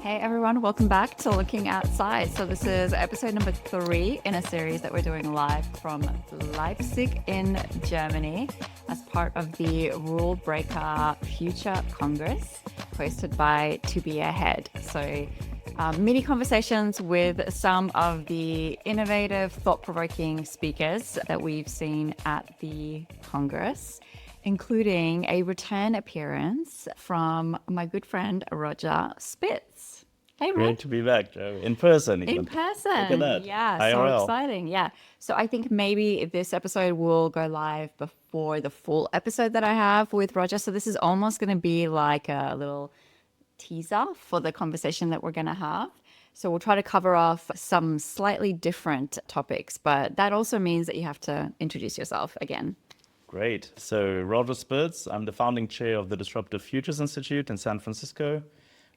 Hey everyone, welcome back to Looking Outside. So this is episode number 3 in a series that we're doing live from Leipzig in Germany as part of the Rulebreaker Future Congress hosted by To Be Ahead. So mini conversations with some of the innovative, thought-provoking speakers that we've seen at the Congress, including a return appearance from my good friend Roger Spitz. Hey, Rod. Great to be back, Joe. In person, even. In person. Look at that. Yeah, so IRL. exciting. Yeah. So I think maybe this episode will go live before the full episode that I have with Roger. So this is almost going to be like a little teaser for the conversation that we're going to have. So we'll try to cover off some slightly different topics, but that also means that you have to introduce yourself again. Great. So, Roger Spitz, I'm the founding chair of the Disruptive Futures Institute in San Francisco,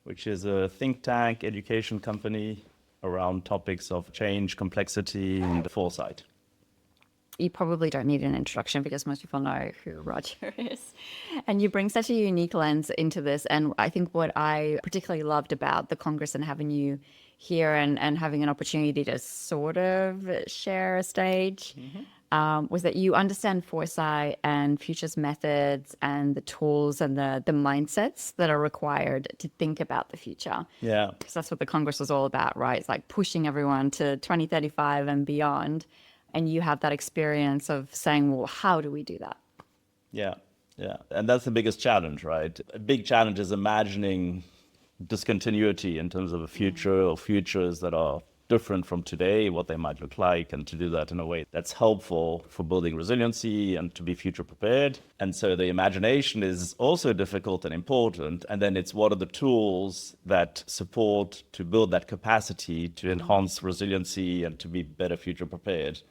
which is a think tank education company around topics of change, complexity, and foresight. You probably don't need an introduction because most people know who Roger is. And you bring such a unique lens into this. And I think what I particularly loved about the Congress and having you here and having an opportunity to sort of share a stage was that you understand foresight and futures methods and the tools and the mindsets that are required to think about the future. Yeah. Because that's what the Congress was all about, right? It's like pushing everyone to 2035 and beyond. And you have that experience of saying, well, how do we do that? Yeah. And that's the biggest challenge, right? A big challenge is imagining discontinuity in terms of a future or futures that are different from today, what they might look like, and to do that in a way that's helpful for building resiliency and to be future prepared. And so the imagination is also difficult and important. And then it's what are the tools that support to build that capacity to enhance resiliency and to be better future prepared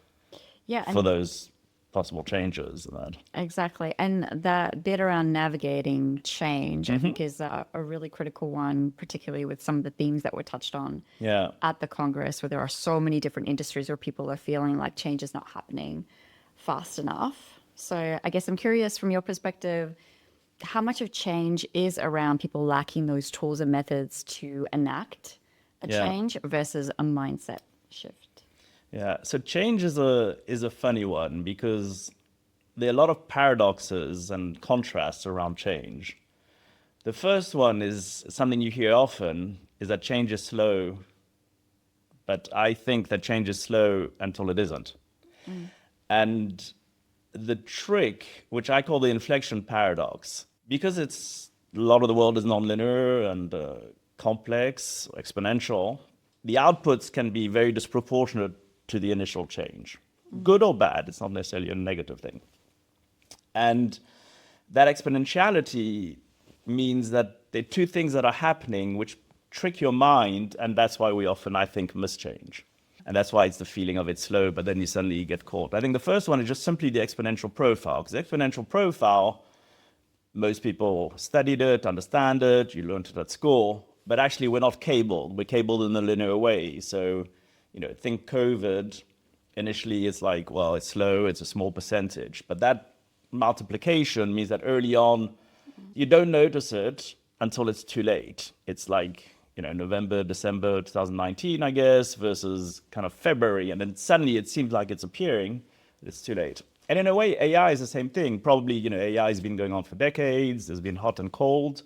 for those possible changes and that. Exactly. And that bit around navigating change, I think, is a really critical one, particularly with some of the themes that were touched on at the Congress, where there are so many different industries where people are feeling like change is not happening fast enough. So I guess I'm curious from your perspective, how much of change is around people lacking those tools and methods to enact a change versus a mindset shift? Yeah, so change is a funny one because there are a lot of paradoxes and contrasts around change. The first one is something you hear often, is that change is slow, but I think that change is slow until it isn't. And the trick, which I call the inflection paradox, because a lot of the world is nonlinear and complex, exponential, the outputs can be very disproportionate to the initial change. Good or bad, it's not necessarily a negative thing. And that exponentiality means that there are two things that are happening which trick your mind, and that's why we often, I think, miss change. And that's why it's the feeling of it's slow, but then you suddenly get caught. I think the first one is just simply the exponential profile, because the exponential profile, most people studied it, understand it, you learned it at school, but actually we're not cabled. We're cabled in a linear way. So think COVID, initially it's like, well, it's slow, it's a small percentage. But that multiplication means that early on, you don't notice it until it's too late. It's like, November, December 2019, I guess, versus kind of February. And then suddenly it seems like it's appearing, it's too late. And in a way, AI is the same thing. Probably, AI has been going on for decades. There's been hot and cold.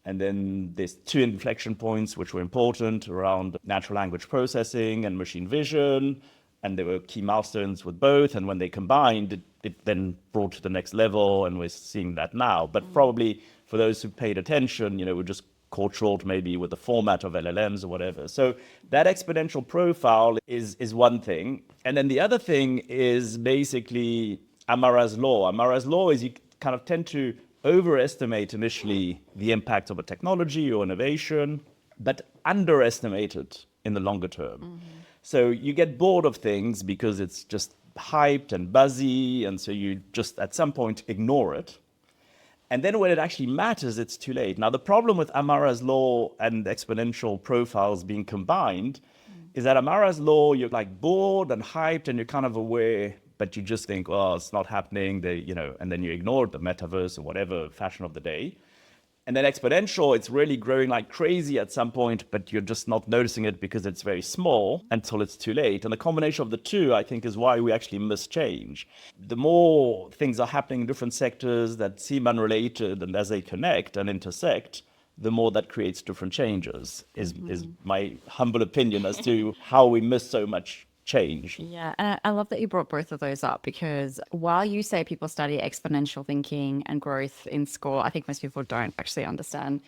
And then there's two inflection points which were important around natural language processing and machine vision. And there were key milestones with both. And when they combined, it then brought to the next level. And we're seeing that now. But probably for those who paid attention, we're just caught short maybe with the format of LLMs or whatever. So that exponential profile is one thing. And then the other thing is basically Amara's law. Amara's law is you kind of tend to overestimate initially the impact of a technology or innovation, but underestimate it in the longer term. So you get bored of things because it's just hyped and buzzy, and so you just at some point ignore it. And then when it actually matters, it's too late. Now, the problem with Amara's law and exponential profiles being combined is that Amara's law, you're like bored and hyped and you're kind of aware, but you just think, oh, it's not happening, and then you ignore the metaverse or whatever fashion of the day. And then exponential, it's really growing like crazy at some point, but you're just not noticing it because it's very small until it's too late. And the combination of the two, I think, is why we actually miss change. The more things are happening in different sectors that seem unrelated, and as they connect and intersect, the more that creates different changes, is my humble opinion as to how we miss so much change. Yeah, and I love that you brought both of those up, because while you say people study exponential thinking and growth in school, I think most people don't actually understand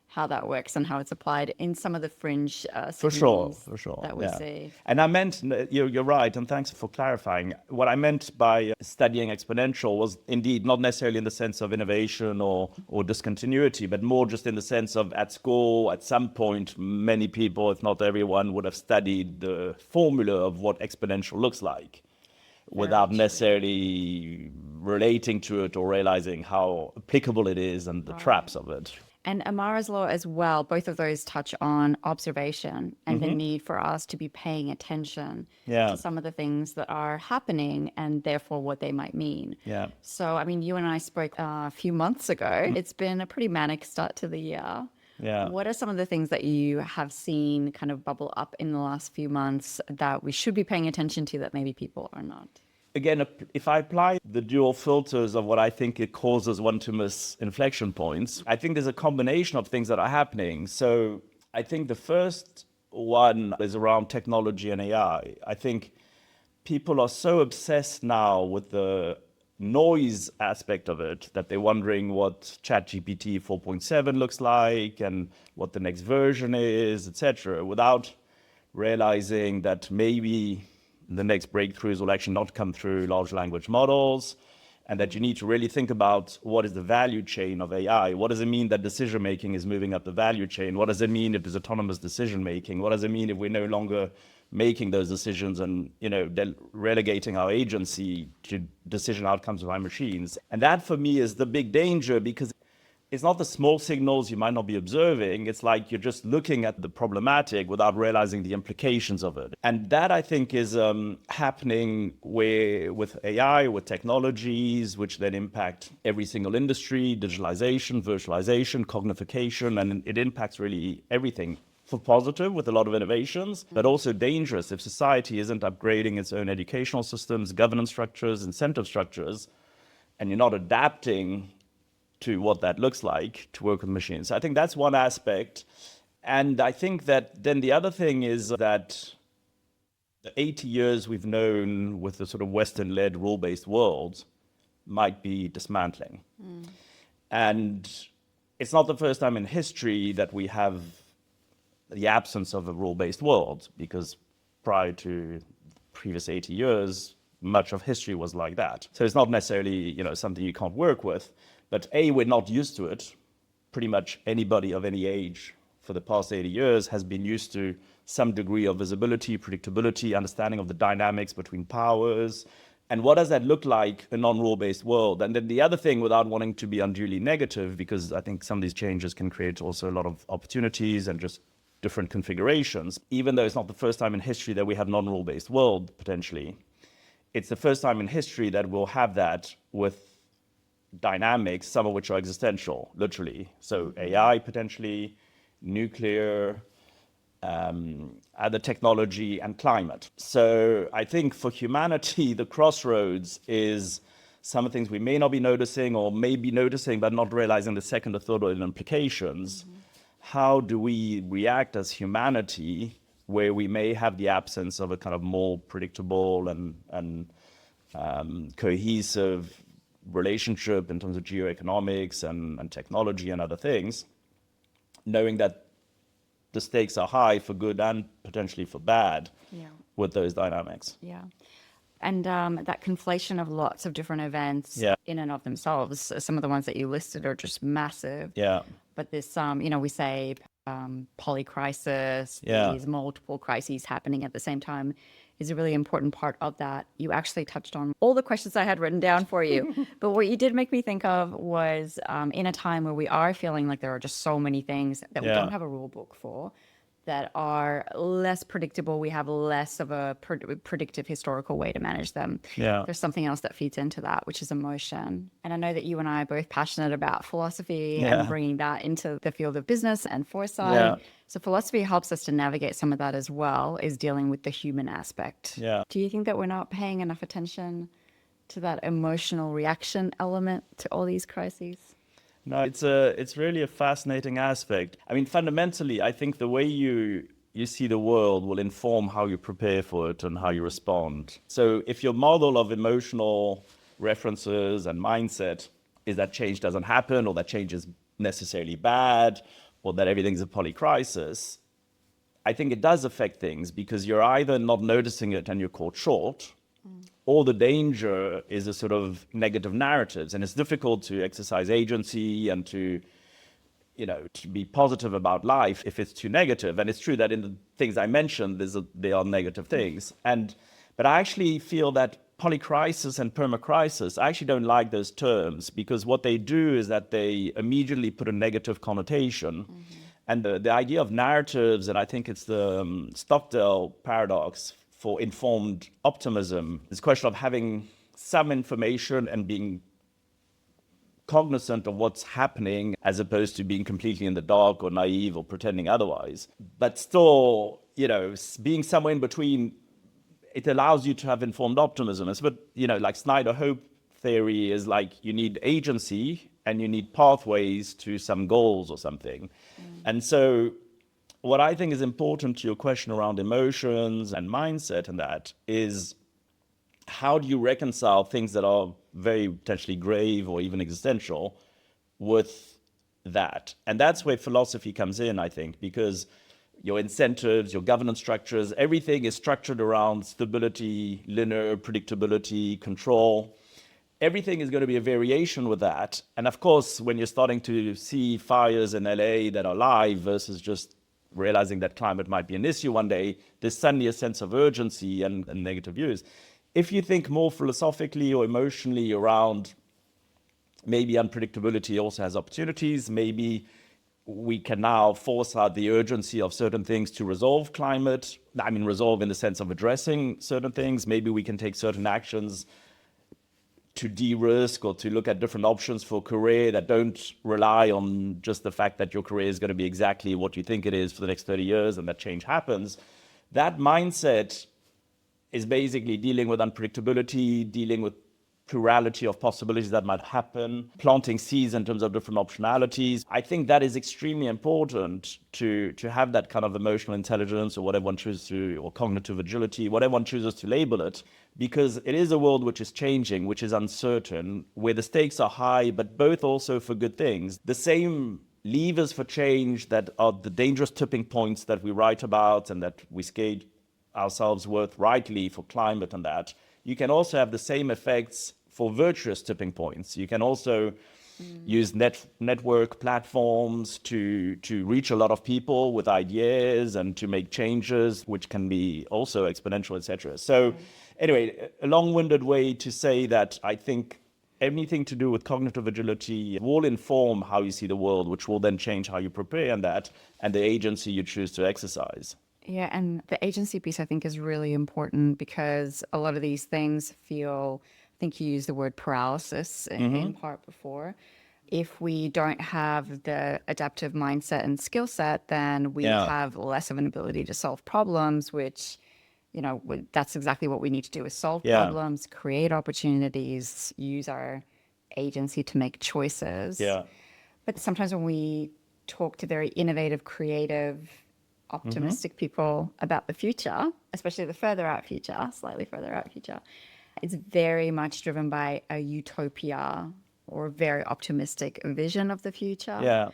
how that works and how it's applied in some of the fringe For sure, schemes that we see. And I meant, you're right, and thanks for clarifying. What I meant by studying exponential was indeed not necessarily in the sense of innovation or discontinuity, but more just in the sense of at school, at some point, many people, if not everyone, would have studied the formula of what exponential looks like without necessarily relating to it or realizing how applicable it is and the traps of it. And Amara's law as well, both of those touch on observation and the need for us to be paying attention to some of the things that are happening and therefore what they might mean. Yeah. So, I mean, you and I spoke a few months ago. It's been a pretty manic start to the year. Yeah. What are some of the things that you have seen kind of bubble up in the last few months that we should be paying attention to that maybe people are not? Again, if I apply the dual filters of what I think it causes one to miss inflection points, I think there's a combination of things that are happening. So I think the first one is around technology and AI. I think people are so obsessed now with the noise aspect of it that they're wondering what ChatGPT 4.7 looks like and what the next version is, etc., without realizing that maybe the next breakthroughs will actually not come through large language models, and that you need to really think about what is the value chain of AI. What does it mean that decision making is moving up the value chain? What does it mean if there's autonomous decision making? What does it mean if we're no longer making those decisions and relegating our agency to decision outcomes by machines? And that for me is the big danger, because it's not the small signals you might not be observing. It's like you're just looking at the problematic without realizing the implications of it. And that, I think, is happening with AI, with technologies, which then impact every single industry, digitalization, virtualization, cognification, and it impacts really everything. For positive with a lot of innovations, but also dangerous if society isn't upgrading its own educational systems, governance structures, incentive structures, and you're not adapting to what that looks like to work with machines. I think that's one aspect. And I think that then the other thing is that the 80 years we've known with the sort of Western-led rule-based world might be dismantling. And it's not the first time in history that we have the absence of a rule-based world, because prior to the previous 80 years, much of history was like that. So it's not necessarily, something you can't work with. But A, we're not used to it. Pretty much anybody of any age for the past 80 years has been used to some degree of visibility, predictability, understanding of the dynamics between powers. And what does that look like in a non-rule-based world? And then the other thing, without wanting to be unduly negative, because I think some of these changes can create also a lot of opportunities and just different configurations, even though it's not the first time in history that we have non-rule-based world, potentially, it's the first time in history that we'll have that with dynamics, some of which are existential, literally. So AI potentially, nuclear, other technology, and climate. So I think for humanity, the crossroads is some of the things we may not be noticing or may be noticing but not realizing the second or third order implications. How do we react as humanity where we may have the absence of a kind of more predictable and cohesive relationship in terms of geoeconomics and technology and other things, knowing that the stakes are high for good and potentially for bad with those dynamics. Yeah. And that conflation of lots of different events in and of themselves, some of the ones that you listed are just massive. Yeah. But this, we say polycrisis, these multiple crises happening at the same time is a really important part of that. You actually touched on all the questions I had written down for you. But what you did make me think of was in a time where we are feeling like there are just so many things that we don't have a rule book for, that are less predictable. We have less of a predictive historical way to manage them. Yeah. There's something else that feeds into that, which is emotion. And I know that you and I are both passionate about philosophy and Yeah. bringing that into the field of business and foresight. Yeah. So philosophy helps us to navigate some of that as well, is dealing with the human aspect. Yeah. Do you think that we're not paying enough attention to that emotional reaction element to all these crises? No, it's really a fascinating aspect. I mean, fundamentally, I think the way you see the world will inform how you prepare for it and how you respond. So if your model of emotional references and mindset is that change doesn't happen, or that change is necessarily bad, or that everything's a polycrisis, I think it does affect things, because you're either not noticing it and you're caught short, or the danger is a sort of negative narratives, and it's difficult to exercise agency and to be positive about life if it's too negative. And it's true that in the things I mentioned, there are negative things. But I actually feel that polycrisis and permacrisis, I actually don't like those terms, because what they do is that they immediately put a negative connotation. And the idea of narratives, and I think it's the Stockdale paradox for informed optimism, is a question of having some information and being cognizant of what's happening, as opposed to being completely in the dark or naive or pretending otherwise. But still, being somewhere in between, it allows you to have informed optimism. It's but like Snyder Hope theory is like, you need agency and you need pathways to some goals or something. And so what I think is important to your question around emotions and mindset and that is, how do you reconcile things that are very potentially grave or even existential with that? And that's where philosophy comes in, I think, because your incentives, your governance structures, everything is structured around stability, linear predictability, control. Everything is going to be a variation with that. And of course, when you're starting to see fires in LA that are live versus just realizing that climate might be an issue one day, there's suddenly a sense of urgency and negative views. If you think more philosophically or emotionally around, maybe unpredictability also has opportunities, maybe we can now force out the urgency of certain things to resolve climate. I mean, resolve in the sense of addressing certain things. Maybe we can take certain actions to de-risk or to look at different options for a career that don't rely on just the fact that your career is going to be exactly what you think it is for the next 30 years and that change happens. That mindset is basically dealing with unpredictability, dealing with plurality of possibilities that might happen, planting seeds in terms of different optionalities. I think that is extremely important to have that kind of emotional intelligence, or whatever one chooses to, or cognitive agility, whatever one chooses to label it, because it is a world which is changing, which is uncertain, where the stakes are high, but both also for good things. The same levers for change that are the dangerous tipping points that we write about and that we skate ourselves with rightly for climate and that, you can also have the same effects for virtuous tipping points. You can also use network platforms to reach a lot of people with ideas and to make changes, which can be also exponential, etc. So anyway, a long-winded way to say that I think anything to do with cognitive agility will inform how you see the world, which will then change how you prepare and that, and the agency you choose to exercise. Yeah, and the agency piece I think is really important, because a lot of these things feel, I think you used the word paralysis in part before. If we don't have the adaptive mindset and skill set, then we have less of an ability to solve problems, which, that's exactly what we need to do, is solve problems, create opportunities, use our agency to make choices. Yeah. But sometimes when we talk to very innovative, creative, optimistic people about the future, especially the slightly further out future, it's very much driven by a utopia or a very optimistic vision of the future. Yeah.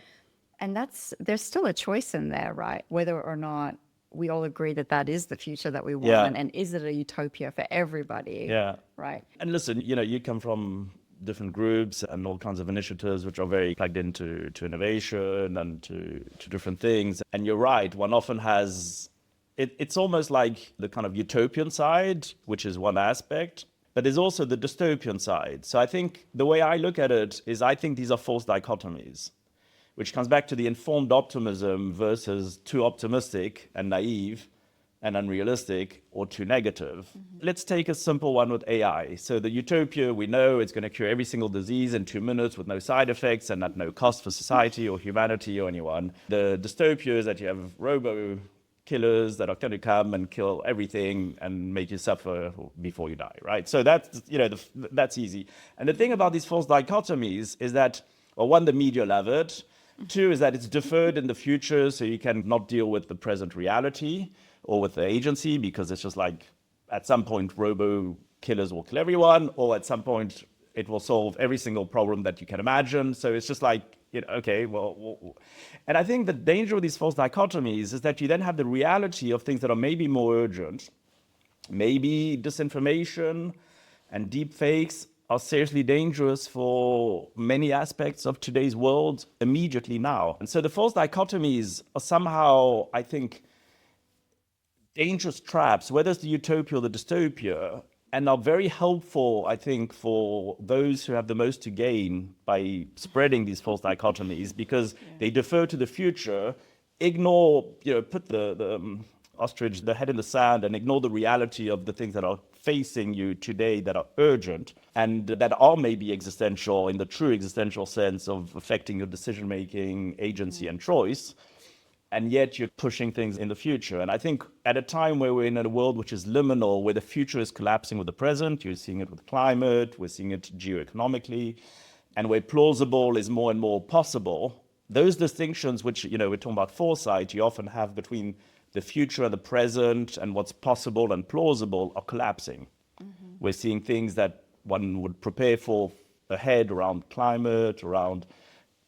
And there's still a choice in there, right? Whether or not we all agree that that is the future that we want, and is it a utopia for everybody? Yeah. Right. And listen, you come from different groups and all kinds of initiatives which are very plugged into innovation and to different things. And you're right, one often has, it's almost like the kind of utopian side, which is one aspect, but there's also the dystopian side. So I think the way I look at it is, I think these are false dichotomies, which comes back to the informed optimism versus too optimistic and naive and unrealistic or too negative. Let's take a simple one with AI. So the utopia, we know it's going to cure every single disease in 2 minutes with no side effects and at no cost for society or humanity or anyone. The dystopia is that you have robo killers that are going to come and kill everything and make you suffer before you die, right? So that's, that's easy. And the thing about these false dichotomies is that, well, one, the media love it. Two is that it's deferred in the future, so you can not deal with the present reality or with the agency, because it's just like at some point robo killers will kill everyone, or at some point it will solve every single problem that you can imagine. So it's just like, okay, well. And I think the danger of these false dichotomies is that you then have the reality of things that are maybe more urgent. Maybe disinformation and deep fakes are seriously dangerous for many aspects of today's world immediately now. And so the false dichotomies are somehow, I think, dangerous traps, whether it's the utopia or the dystopia, and are very helpful, I think, for those who have the most to gain by spreading these false dichotomies, because they defer to the future, ignore, put the ostrich, the head in the sand, and ignore the reality of the things that are facing you today that are urgent and that are maybe existential in the true existential sense of affecting your decision-making, agency, and choice. And yet you're pushing things in the future. And I think at a time where we're in a world which is liminal, where the future is collapsing with the present, you're seeing it with climate, we're seeing it geoeconomically, and where plausible is more and more possible, those distinctions which, we're talking about foresight, you often have between the future and the present and what's possible and plausible are collapsing. We're seeing things that one would prepare for ahead around climate, around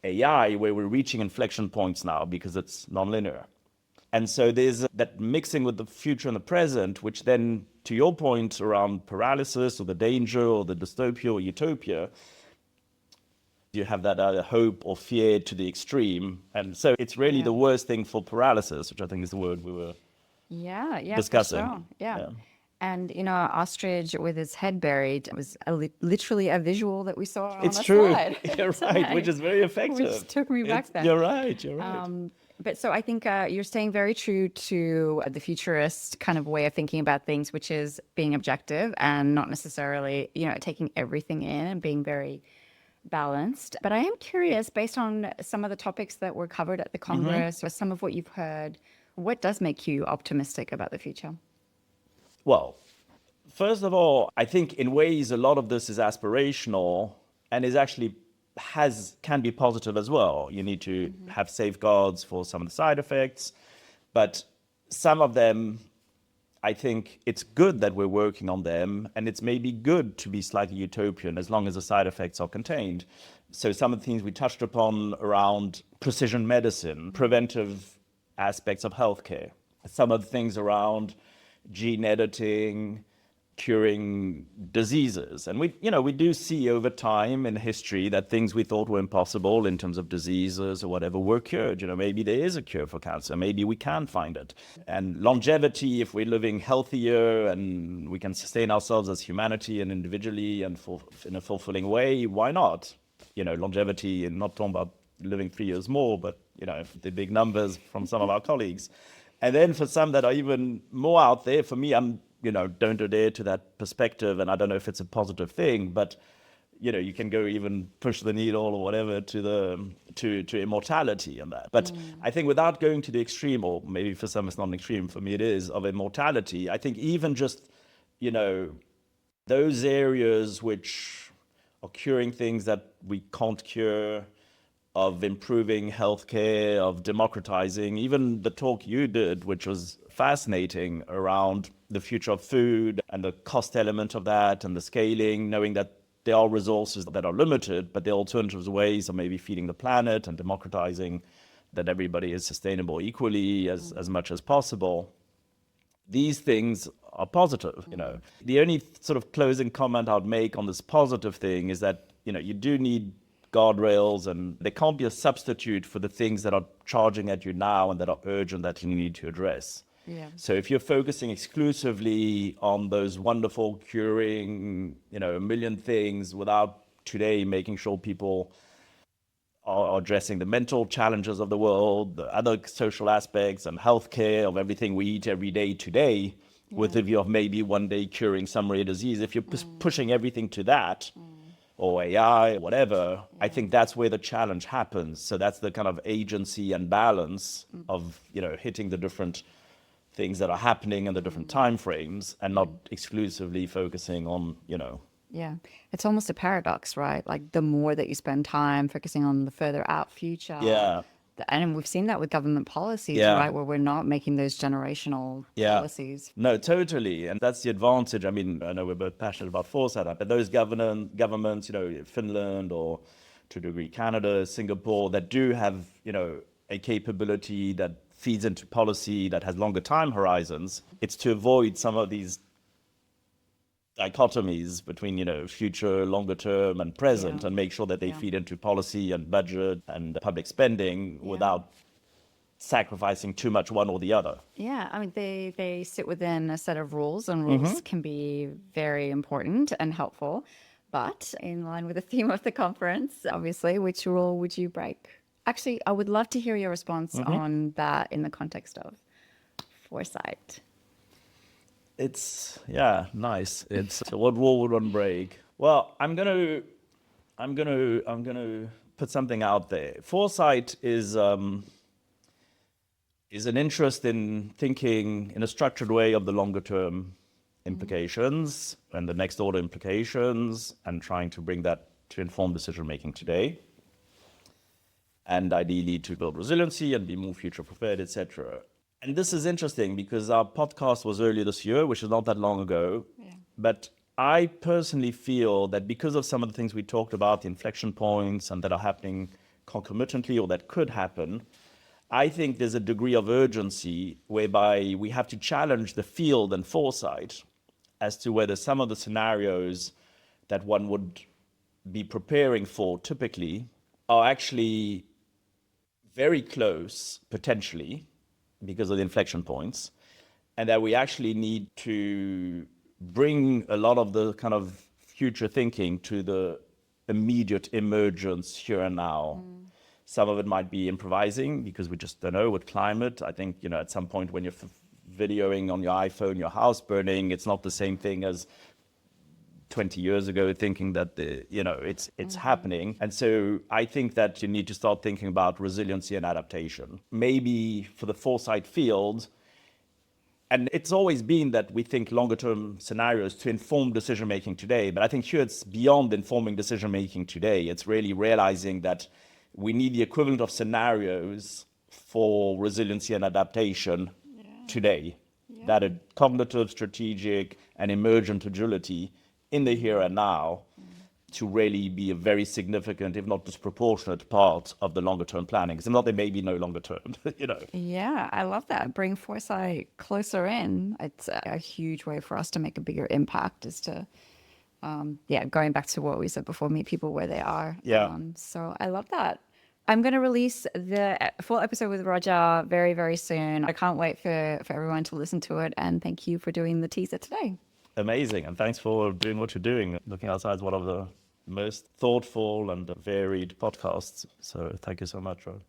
AI, where we're reaching inflection points now because it's nonlinear. And so there's that mixing with the future and the present, which then, to your point around paralysis or the danger or the dystopia or utopia, you have that either hope or fear to the extreme. And so it's really the worst thing for paralysis, which I think is the word we were discussing. For sure. Yeah. And, ostrich with its head buried was literally a visual that we saw on It's the true. slide. You're right, which is very effective. Which took me back then. You're right. But so I think you're staying very true to the futurist kind of way of thinking about things, which is being objective and not necessarily, taking everything in and being very balanced. But I am curious, based on some of the topics that were covered at the Congress or some of what you've heard, what does make you optimistic about the future? Well, first of all, I think in ways a lot of this is aspirational and is actually can be positive as well. You need to have safeguards for some of the side effects, but some of them, I think it's good that we're working on them, and it's maybe good to be slightly utopian as long as the side effects are contained. So some of the things we touched upon around precision medicine, preventive aspects of healthcare, some of the things around gene editing, curing diseases. And we do see over time in history that things we thought were impossible in terms of diseases or whatever were cured. Maybe there is a cure for cancer. Maybe we can find it. And longevity, if we're living healthier and we can sustain ourselves as humanity and individually and in a fulfilling way, why not? Longevity, and not talking about living 3 years more, but, the big numbers from some of our colleagues. And then for some that are even more out there, for me, I'm, don't adhere to that perspective. And I don't know if it's a positive thing, but, you can go even push the needle or whatever to immortality and that. But I think without going to the extreme, or maybe for some it's not an extreme, for me it is, of immortality, I think even just, those areas which are curing things that we can't cure, of improving healthcare, of democratizing, even the talk you did, which was fascinating, around the future of food and the cost element of that and the scaling, knowing that there are resources that are limited, but there are alternative ways of maybe feeding the planet and democratizing that everybody is sustainable equally as much as possible. These things are positive, The only sort of closing comment I'd make on this positive thing is that, you do need guardrails, and there can't be a substitute for the things that are charging at you now and that are urgent that you need to address. Yeah. So if you're focusing exclusively on those wonderful curing, a million things without today making sure people are addressing the mental challenges of the world, the other social aspects and healthcare of everything we eat every day today, with the view of maybe one day curing some rare disease. If you're pushing everything to that, or AI, whatever, I think that's where the challenge happens. So that's the kind of agency and balance of, hitting the different things that are happening in the different time frames and not exclusively focusing on, Yeah, it's almost a paradox, right? Like the more that you spend time focusing on the further out future, yeah, and we've seen that with government policies, yeah, right? Where we're not making those generational yeah. policies. No, totally. And that's the advantage. I mean, I know we're both passionate about foresight, but those governments, Finland or to a degree Canada, Singapore, that do have, a capability that feeds into policy that has longer time horizons, it's to avoid some of these dichotomies between, future, longer term and Yeah, present, and make sure that they yeah, feed into policy and budget and public spending yeah. without sacrificing too much one or the other. Yeah, I mean, they sit within a set of rules, and rules can be very important and helpful. But in line with the theme of the conference, obviously, which rule would you break? Actually, I would love to hear your response on that in the context of foresight. It's yeah, nice. It's so what rule would one break? Well, I'm gonna put something out there. Foresight is an interest in thinking in a structured way of the longer term implications and the next order implications, and trying to bring that to inform decision making today, and ideally to build resiliency and be more future prepared, etc. And this is interesting because our podcast was earlier this year, which is not that long ago. Yeah. But I personally feel that because of some of the things we talked about, the inflection points and that are happening concomitantly or that could happen, I think there's a degree of urgency whereby we have to challenge the field and foresight as to whether some of the scenarios that one would be preparing for typically are actually very close, potentially, because of the inflection points, and that we actually need to bring a lot of the kind of future thinking to the immediate emergence here and now. Some of it might be improvising because we just don't know with climate. I think, at some point when you're videoing on your iPhone, your house burning, it's not the same thing as 20 years ago thinking that it's happening. And so I think that you need to start thinking about resiliency and adaptation. Maybe for the foresight field, and it's always been that we think longer term scenarios to inform decision making today, but I think here it's beyond informing decision making today. It's really realizing that we need the equivalent of scenarios for resiliency and adaptation today. That a cognitive, strategic, and emergent agility in the here and now to really be a very significant, if not disproportionate, part of the longer term planning. Because not there may be no longer term, Yeah, I love that. Bring foresight closer in. It's a huge way for us to make a bigger impact is to, going back to what we said before, meet people where they are. Yeah. So I love that. I'm going to release the full episode with Roger very, very soon. I can't wait for everyone to listen to it. And thank you for doing the teaser today. Amazing. And thanks for doing what you're doing. Looking Outside is one of the most thoughtful and varied podcasts. So thank you so much, Rod.